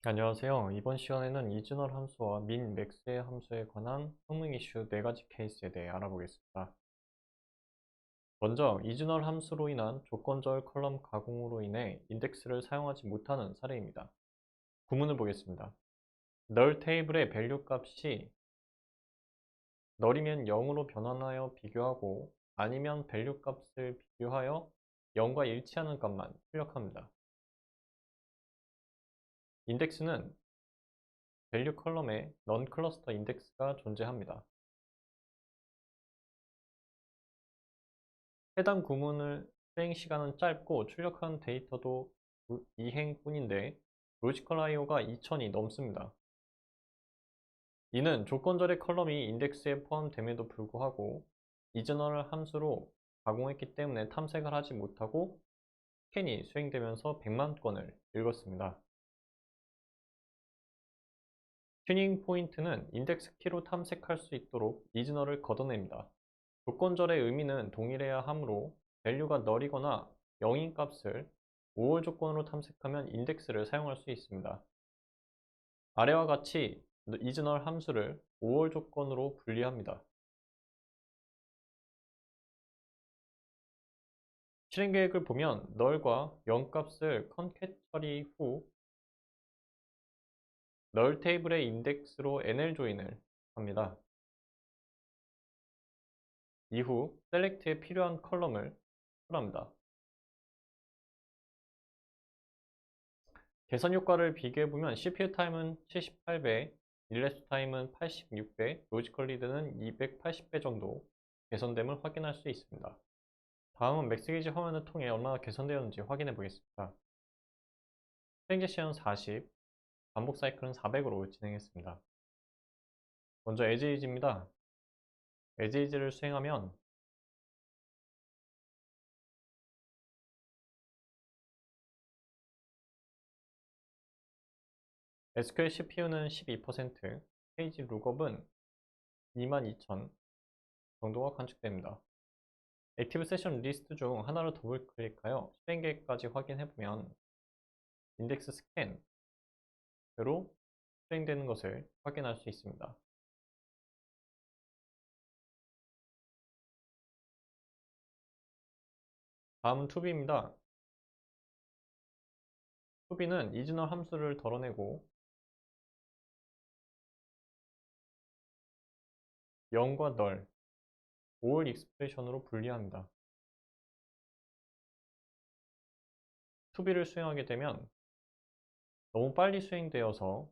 안녕하세요. 이번 시간에는 이즈널 함수와 민, 맥스의 함수에 관한 흥미 이슈 4가지 케이스에 대해 알아보겠습니다. 먼저 이즈널 함수로 인한 조건절 컬럼 가공으로 인해 인덱스를 사용하지 못하는 사례입니다. 구문을 보겠습니다. 널 테이블의 밸류 값이 널이면 0으로 변환하여 비교하고 아니면 밸류 값을 비교하여 0과 일치하는 값만 출력합니다. 인덱스는 밸류 컬럼에 넌 클러스터 인덱스가 존재합니다. 해당 구문을 수행 시간은 짧고 출력한 데이터도 2행뿐인데 로지컬 IO가 2000이 넘습니다. 이는 조건절의 컬럼이 인덱스에 포함됨에도 불구하고 이즈널 함수로 가공했기 때문에 탐색을 하지 못하고 스캔이 수행되면서 100만 건을 읽었습니다. 튜닝 포인트는 인덱스 키로 탐색할 수 있도록 이즈널을 걷어냅니다. 조건절의 의미는 동일해야 하므로 밸류가 널이거나 0인 값을 5월 조건으로 탐색하면 인덱스를 사용할 수 있습니다. 아래와 같이 이즈널 함수를 5월 조건으로 분리합니다. 실행 계획을 보면 널과 0 값을 컨캣 처리 후 널 테이블의 인덱스로 NL 조인을 합니다. 이후 select에 필요한 컬럼을 출합니다. 계산 효과를 비교해보면 CPU 타임은 78배, 일레스 타임은 86배, 로지컬 리드는 280배 정도 개선됨을 확인할 수 있습니다. 다음은 맥스게이지 화면을 통해 얼마나 개선되었는지 확인해 보겠습니다. 실행 제시는 40, 반복 사이클은 400으로 진행했습니다. 먼저 에지이지입니다. 에지이지를 수행하면 SQL CPU는 12%, 페이지 룩업은 22000 정도가 관측됩니다. 액티브 세션 리스트 중 하나를 더블 클릭하여 실행 계획까지 확인해보면 인덱스 스캔으로 수행되는 것을 확인할 수 있습니다. 다음은 투비입니다. 투비는 이즈널 함수를 덜어내고 0과 널, 올 익스프레션으로 분리합니다. 투비를 수행하게 되면 너무 빨리 수행되어서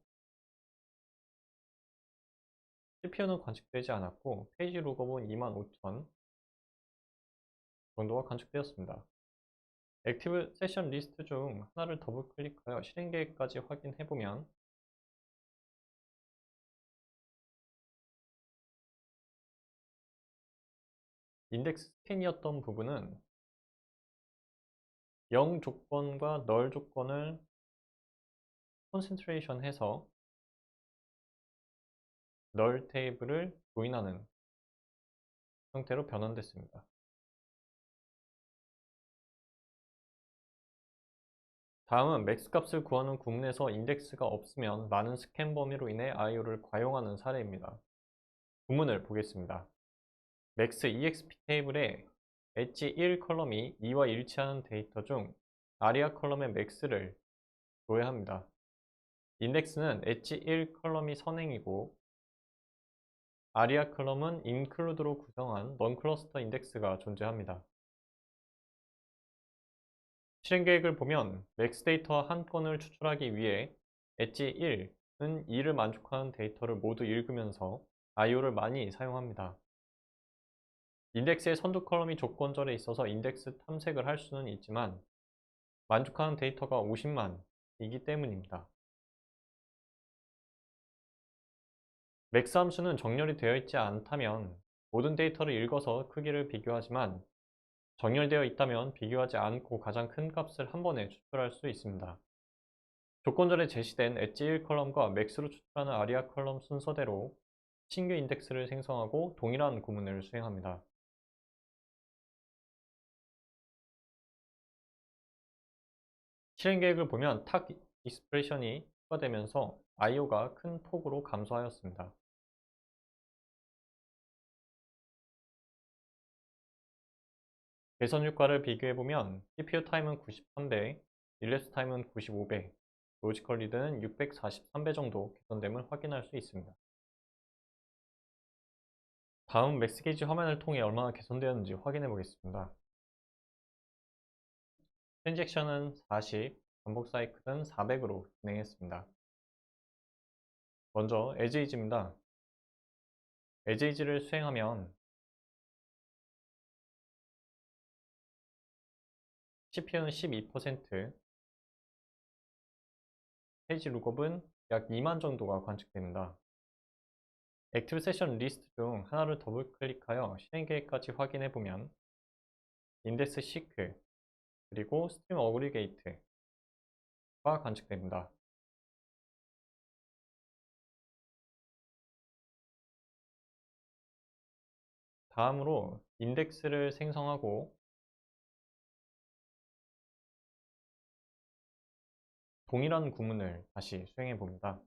CPU는 관측되지 않았고 페이지 룩업은 25000 정도가 관측되었습니다. 액티브 세션 리스트 중 하나를 더블 클릭하여 실행 계획까지 확인해보면 인덱스 스캔이었던 부분은 0 조건과 널 조건을 콘센트레이션 해서 널 테이블을 조인하는 형태로 변환됐습니다. 다음은 맥스 값을 구하는 구문에서 인덱스가 없으면 많은 스캔 범위로 인해 IO를 과용하는 사례입니다. 구문을 보겠습니다. 맥스 EXP 테이블에 엣지 1 컬럼이 2와 일치하는 데이터 중 아리아 컬럼의 맥스를 조회합니다. 인덱스는 엣지 1 컬럼이 선행이고 아리아 컬럼은 include로 구성한 non-cluster 인덱스가 존재합니다. 실행 계획을 보면 맥스 데이터 한 건을 추출하기 위해 엣지 1은 2를 만족하는 데이터를 모두 읽으면서 IO를 많이 사용합니다. 인덱스의 선두 컬럼이 조건절에 있어서 인덱스 탐색을 할 수는 있지만 만족하는 데이터가 50만이기 때문입니다. 맥스 함수는 정렬이 되어 있지 않다면 모든 데이터를 읽어서 크기를 비교하지만 정렬되어 있다면 비교하지 않고 가장 큰 값을 한 번에 추출할 수 있습니다. 조건절에 제시된 엣지 1 컬럼과 맥스로 추출하는 아리아 컬럼 순서대로 신규 인덱스를 생성하고 동일한 구문을 수행합니다. 실행 계획을 보면 탁 익스프레션이 추가되면서 IO가 큰 폭으로 감소하였습니다. 개선 효과를 비교해보면 CPU 타임은 93배, 일랩스 타임은 95배, 로지컬 리드는 643배 정도 개선됨을 확인할 수 있습니다. 다음 맥스 게이지 화면을 통해 얼마나 개선되었는지 확인해 보겠습니다. 트랜잭션은 40, 반복 사이클은 400으로 진행했습니다. 먼저 에즈이즈입니다. 에즈이즈를 수행하면 CPU는 12%, 페이지 룩업은 약 2만 정도가 관측됩니다. 액티브 세션 리스트 중 하나를 더블 클릭하여 실행 계획까지 확인해 보면 인덱스 시크 그리고 스트림 어그리게이트가 관측됩니다. 다음으로 인덱스를 생성하고 동일한 구문을 다시 수행해 봅니다.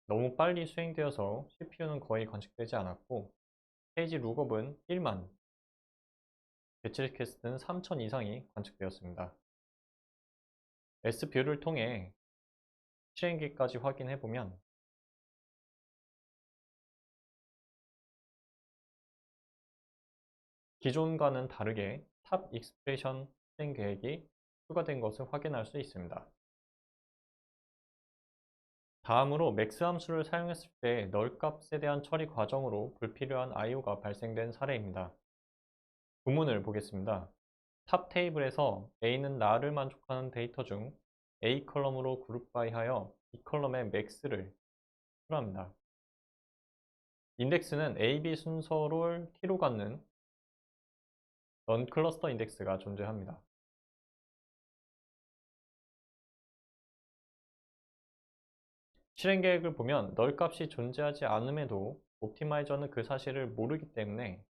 너무 빨리 수행되어서 CPU는 거의 관측되지 않았고 페이지 룩업은 1만, 배치 리퀘스트는 3000 이상이 관측되었습니다. S뷰를 통해 실행기까지 확인해 보면 기존과는 다르게 탑 익스프레션 실행 계획이 추가된 것을 확인할 수 있습니다. 다음으로 맥스 함수를 사용했을 때 널 값에 대한 처리 과정으로 불필요한 IO가 발생된 사례입니다. 구문을 보겠습니다. 탑 테이블에서 A는 나를 만족하는 데이터 중 A 컬럼으로 그룹 바이하여 B 컬럼의 맥스를 표합니다. 인덱스는 A, B 순서를 키로 갖는 넌 클러스터 인덱스가 존재합니다. 실행 계획을 보면 널 값이 존재하지 않음에도 옵티마이저는 그 사실을 모르기 때문에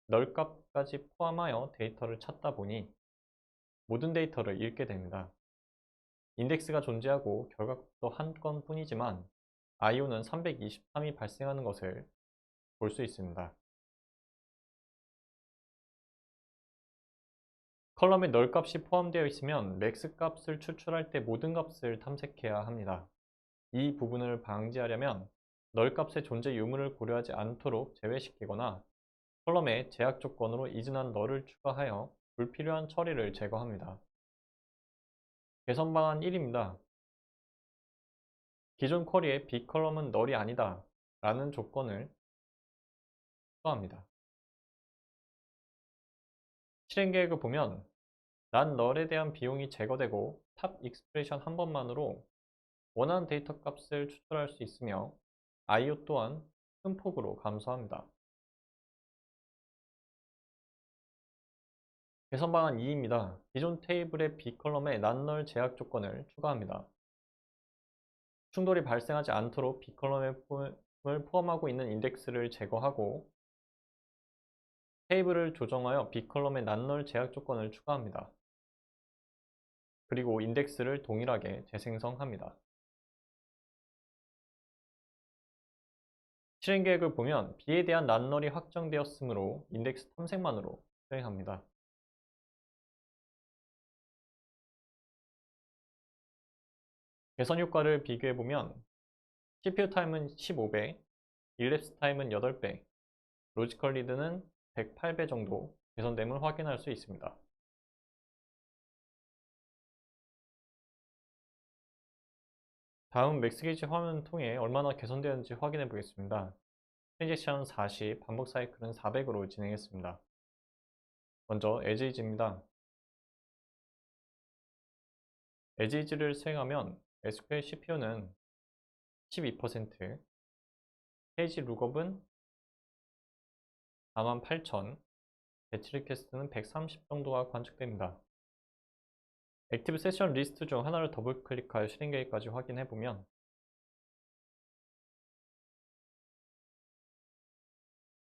널 값까지 포함하여 데이터를 찾다 보니 모든 데이터를 읽게 됩니다. 인덱스가 존재하고 결과값도 한 건뿐이지만 IO는 323이 발생하는 것을 볼 수 있습니다. 컬럼에 널 값이 포함되어 있으면 맥스 값을 추출할 때 모든 값을 탐색해야 합니다. 이 부분을 방지하려면 널 값의 존재 유무를 고려하지 않도록 제외시키거나 컬럼에 제약 조건으로 이진한 널을 추가하여 불필요한 처리를 제거합니다. 개선 방안 1입니다. 기존 쿼리에 B컬럼은 널이 아니다 라는 조건을 추가합니다. 실행 계획을 보면 난 널에 대한 비용이 제거되고 탑 익스프레션 한 번만으로 원하는 데이터 값을 추출할 수 있으며 IO 또한 큰 폭으로 감소합니다. 개선 방안 2입니다. 기존 테이블의 B컬럼에 난널 제약 조건을 추가합니다. 충돌이 발생하지 않도록 B컬럼을 포함하고 있는 인덱스를 제거하고 테이블을 조정하여 B컬럼에 난널 제약 조건을 추가합니다. 그리고 인덱스를 동일하게 재생성합니다. 실행 계획을 보면 B에 대한 난널이 확정되었으므로 인덱스 탐색만으로 수행합니다. 개선 효과를 비교해보면 CPU 타임은 15배, 일랩스 타임은 8배, 로지컬 리드는 108배 정도 개선됨을 확인할 수 있습니다. 다음 맥스 게이지 화면을 통해 얼마나 개선되었는지 확인해 보겠습니다. 트랜잭션 40, 반복 사이클은 400으로 진행했습니다. 먼저 에즈이즈입니다. 에즈이즈를 수행하면 SQL CPU는 12%, 페이지 룩업은 48,000, 배치 리퀘스트는 130 정도가 관측됩니다. 액티브 세션 리스트 중 하나를 더블 클릭하여 실행 계획까지 확인해 보면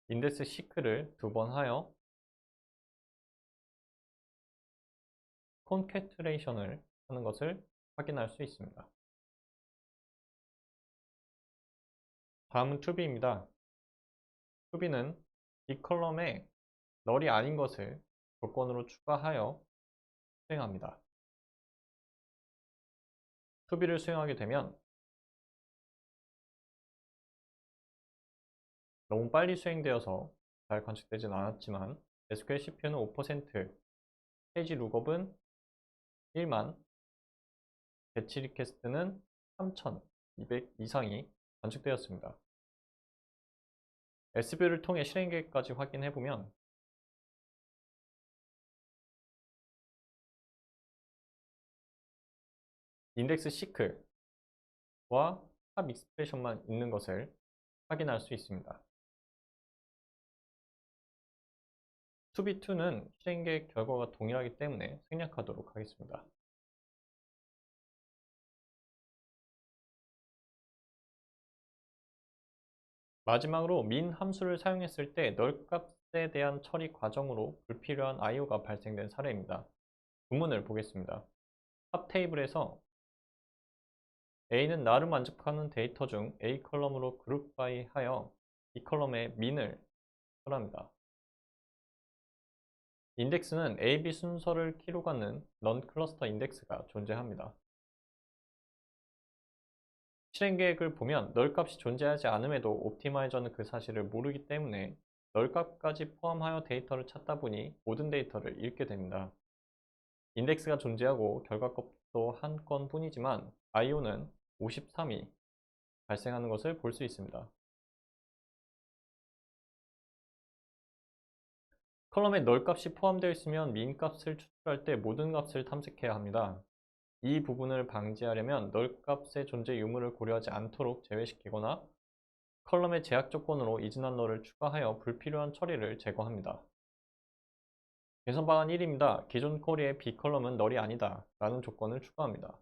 인덱스 시크를 2번 하여 콘캐트레이션을 하는 것을 확인할 수 있습니다. 다음은 투비입니다. 투비는 이 컬럼에 널이 아닌 것을 조건으로 추가하여 수행합니다. 투비를 수행하게 되면 너무 빨리 수행되어서 잘 관측되진 않았지만 SQL CPU는 5%, 페이지 룩업은 1만, 배치 리퀘스트는 3200 이상이 관측되었습니다. SV를 통해 실행 계획까지 확인해보면 인덱스 시크와 탑 익스프레션만 있는 것을 확인할 수 있습니다. 투비2는 실행 계획 결과가 동일하기 때문에 생략하도록 하겠습니다. 마지막으로 min 함수를 사용했을 때 널 값에 대한 처리 과정으로 불필요한 IO가 발생된 사례입니다. 구문을 보겠습니다. 탑 테이블에서 A는 나를 만족하는 데이터 중 A 컬럼으로 그룹 바이 하여 B 컬럼에 min을 설합니다. 인덱스는 A, B 순서를 키로 갖는 넌 클러스터 인덱스가 존재합니다. 실행 계획을 보면 널 값이 존재하지 않음에도 옵티마이저는 그 사실을 모르기 때문에 널 값까지 포함하여 데이터를 찾다 보니 모든 데이터를 잃게 됩니다. 인덱스가 존재하고 결과 값도 한 건 뿐이지만 IO는 53이 발생하는 것을 볼 수 있습니다. 컬럼에 널 값이 포함되어 있으면 min 값을 추출할 때 모든 값을 탐색해야 합니다. 이 부분을 방지하려면 널 값의 존재 유무를 고려하지 않도록 제외시키거나 컬럼의 제약 조건으로 이진한 널을 추가하여 불필요한 처리를 제거합니다. 개선 방안 1입니다. 기존 쿼리의 B컬럼은 널이 아니다 라는 조건을 추가합니다.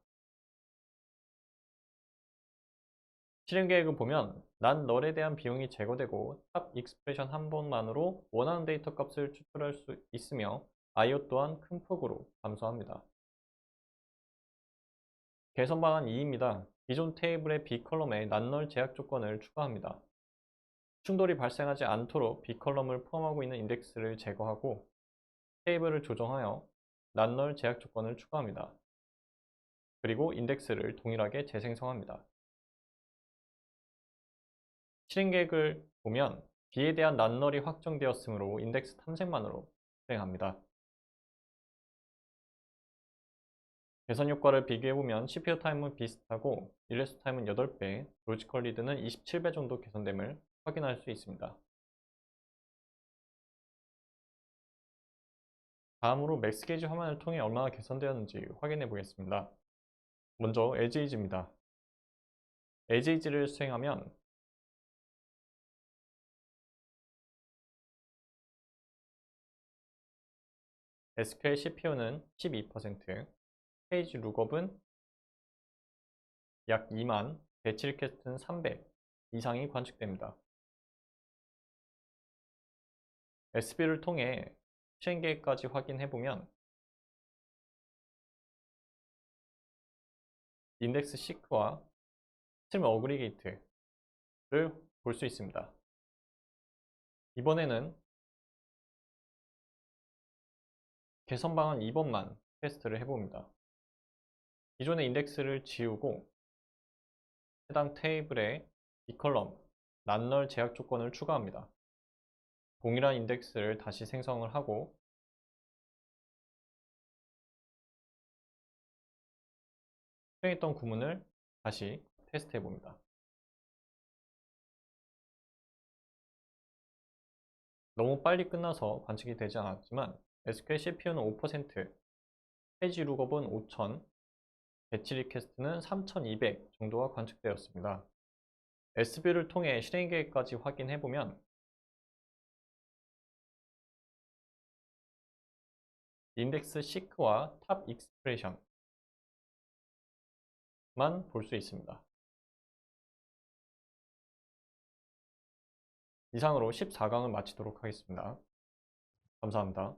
실행 계획을 보면 난 널에 대한 비용이 제거되고 탑 익스프레션 한 번만으로 원하는 데이터 값을 추출할 수 있으며 IO 또한 큰 폭으로 감소합니다. 개선 방안 2입니다. 기존 테이블의 B컬럼에 난널 제약 조건을 추가합니다. 충돌이 발생하지 않도록 B컬럼을 포함하고 있는 인덱스를 제거하고 테이블을 조정하여 난널 제약 조건을 추가합니다. 그리고 인덱스를 동일하게 재생성합니다. 실행 계획을 보면 B에 대한 난널이 확정되었으므로 인덱스 탐색만으로 실행합니다. 개선 효과를 비교해보면 CPU 타임은 비슷하고 일레스 타임은 8배, 로지컬 리드는 27배 정도 개선됨을 확인할 수 있습니다. 다음으로 맥스 게이지 화면을 통해 얼마나 개선되었는지 확인해 보겠습니다. 먼저 에지이지입니다. 에지이지를 수행하면 SQL CPU는 12%, 페이지 룩업은 약 2만, 배치 리퀘스트는 300 이상이 관측됩니다. SV를 통해 실행 계획까지 확인해보면 인덱스 시크와 스트림 어그리게이트를 볼 수 있습니다. 이번에는 개선 방안 2번만 테스트를 해봅니다. 기존의 인덱스를 지우고 해당 테이블에 이 컬럼 난널 제약 조건을 추가합니다. 동일한 인덱스를 다시 생성을 하고 수행했던 구문을 다시 테스트해 봅니다. 너무 빨리 끝나서 관측이 되지 않았지만 SQL CPU는 5%, 페이지 룩업은 5000, 배치 리퀘스트는 3200 정도가 관측되었습니다. SV를 통해 실행 계획까지 확인해 보면 인덱스 시크와 탑 익스프레션만 볼 수 있습니다. 이상으로 14강을 마치도록 하겠습니다. 감사합니다.